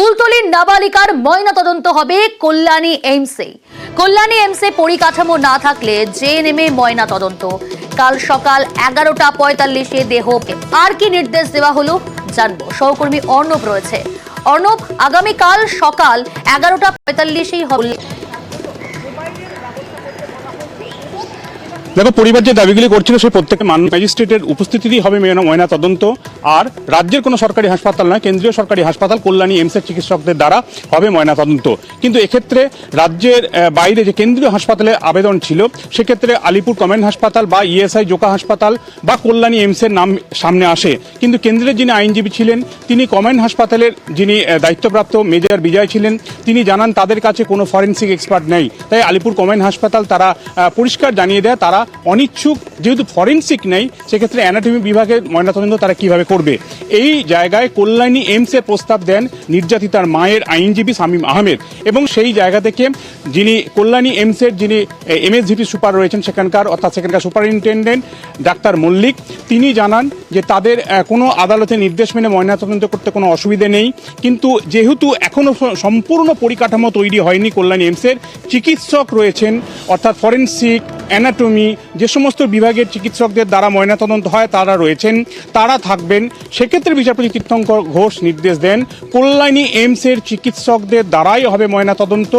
কুলতলির নাবালিকার ময়নাতদন্ত হবে কল্যাণী এইমসে। কল্যাণী এইমসে পরিকাঠামো না থাকলে জেএনএমে ময়নাতদন্ত। কাল সকাল 11:45-এ দেহ। আর কি নির্দেশ দেওয়া হলো জানবো, সহকর্মী অর্ণব রয়েছে। অর্ণব, আগামীকাল সকাল 11:45-এই হবে। দেখো, পরিবার যে দাবিগুলি করছিল সেই প্রত্যেকটা ম্যাজিস্ট্রেটের উপস্থিতিতেই হবে ময়না তদন্ত। আর রাজ্যের কোনো সরকারি হাসপাতাল নয়, কেন্দ্রীয় সরকারি হাসপাতাল কল্যাণী এইমসের চিকিৎসকদের দ্বারা হবে ময়না তদন্ত। কিন্তু এক্ষেত্রে রাজ্যের বাইরে যে কেন্দ্রীয় হাসপাতালে আবেদন ছিল, সেক্ষেত্রে আলিপুর কমেন্ট হাসপাতাল বা ইএসআই জোকা হাসপাতাল বা কল্যাণী এইমসের নাম সামনে আসে। কিন্তু কেন্দ্রের যিনি আইনজীবী ছিলেন, তিনি কমেন্ট হাসপাতালের যিনি দায়িত্বপ্রাপ্ত মেজর বিজয় ছিলেন, তিনি জানান তাদের কাছে কোনো ফরেন্সিক এক্সপার্ট নেই। তাই আলিপুর কমেন্ট হাসপাতাল তারা পরিষ্কার জানিয়ে দেয় তারা অনিচ্ছুক, যেহেতু ফরেন্সিক নেই সেক্ষেত্রে অ্যানাটমি বিভাগের ময়নাতদন্ত তারা কিভাবে করবে। এই জায়গায় কল্যাণী এইমসের প্রস্তাব দেন নির্যাতিতার মায়ের আইনজীবী শামীম আহমেদ। এবং সেই জায়গা থেকে যিনি কল্যাণী এইমসের যিনি এমএসভিপি সুপার রয়েছেন সেখানকার সুপারিনটেন্ডেন্ট ডাক্তার মল্লিক, তিনি জানান যে তাদের কোনো আদালতের নির্দেশ মেনে ময়নাতদন্ত করতে কোনো অসুবিধে নেই। কিন্তু যেহেতু এখনও সম্পূর্ণ পরিকাঠামো তৈরি হয়নি কল্যাণী এইমসের, চিকিৎসক রয়েছেন অর্থাৎ ফরেন্সিক, অ্যানাটমি, যে সমস্ত বিভাগের চিকিৎসকদের দ্বারা ময়নাতদন্ত হয় তারা রয়েছেন, তারা থাকবেন। সেক্ষেত্রে বিচারপতি তীর্থঙ্কর ঘোষ নির্দেশ দেন কল্যাণী এইমসের চিকিৎসকদের দ্বারাই হবে ময়নাতদন্ত।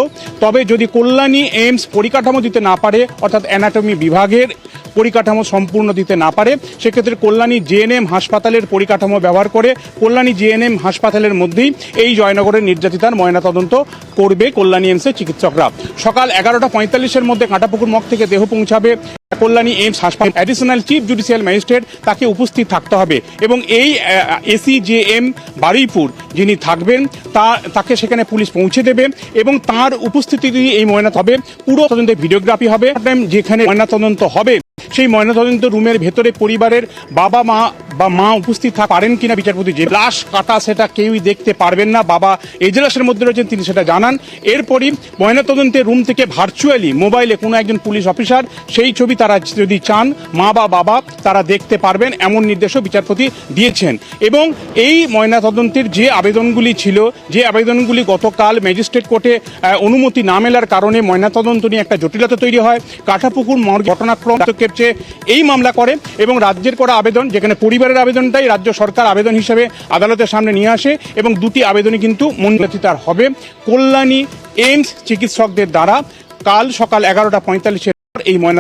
তবে যদি কল্যাণী এইমস পরিকাঠামো দিতে না পারে, অর্থাৎ অ্যানাটমি বিভাগের পরিকাঠামো সম্পূর্ণ দিতে না পারে, সেক্ষেত্রে কল্যাণী জেএনএম হাসপাতালের পরিকাঠামো ব্যবহার করে কল্যাণী জেএনএম হাসপাতালের মধ্যেই এই জয়নগরের নির্যাতিতার ময়নাতদন্ত করবে কল্যাণী এইমসের চিকিৎসকরা। সকাল 11:45-এর মধ্যে কাঁটাপুকুর মঠ থেকে দেহ পৌঁছাবে কল্যাণী এইমস হাসপাতাল। অ্যাডিশনাল চিফ জুডিশিয়াল ম্যাজিস্ট্রেট তাকে উপস্থিত থাকতে হবে এবং এই এসিজেএম বারুইপুর যিনি থাকবেন তাকে সেখানে পুলিশ পৌঁছে দেবে এবং তার উপস্থিতিতে এই ময়নাতদন্ত হবে। পুরো তদন্তের ভিডিওগ্রাফি হবে। যেখানে ময়নাতদন্ত হবে সেই ময়নাতদন্ত রুমের ভেতরে পরিবারের বাবা মা উপস্থিত পারেন কিনা বিচারপতি যে লাশ কাটা সেটা কেউই দেখতে পারবেন না। বাবা এজলাসের মধ্যে রয়েছেন, তিনি সেটা জানান। এরপরই ময়নাতদন্তের রুম থেকে ভার্চুয়ালি মোবাইলে কোনো একজন পুলিশ অফিসার সেই ছবি তারা যদি চান মা বা বাবা তারা দেখতে পারবেন, এমন নির্দেশও বিচারপতি দিয়েছেন। এবং এই ময়নাতদন্তের যে আবেদনগুলি ছিল, যে আবেদনগুলি গতকাল ম্যাজিস্ট্রেট কোর্টে অনুমতি না মেলার কারণে ময়নাতদন্ত নিয়ে একটা জটিলতা তৈরি হয়। কাঁটাপুকুর মর্গ ঘটনাক্রম এই মামলা করে এবং রাজ্যের করা আবেদন, যেখানে পরিবারের আবেদনটাই রাজ্য সরকার আবেদন হিসেবে আদালতের সামনে নিয়ে আসে এবং দুটি আবেদনই কিন্তু মঞ্জুরিতার হবে কল্যাণী এইমস চিকিৎসকদের দ্বারা। কাল সকাল 11:45-এর এই ময়না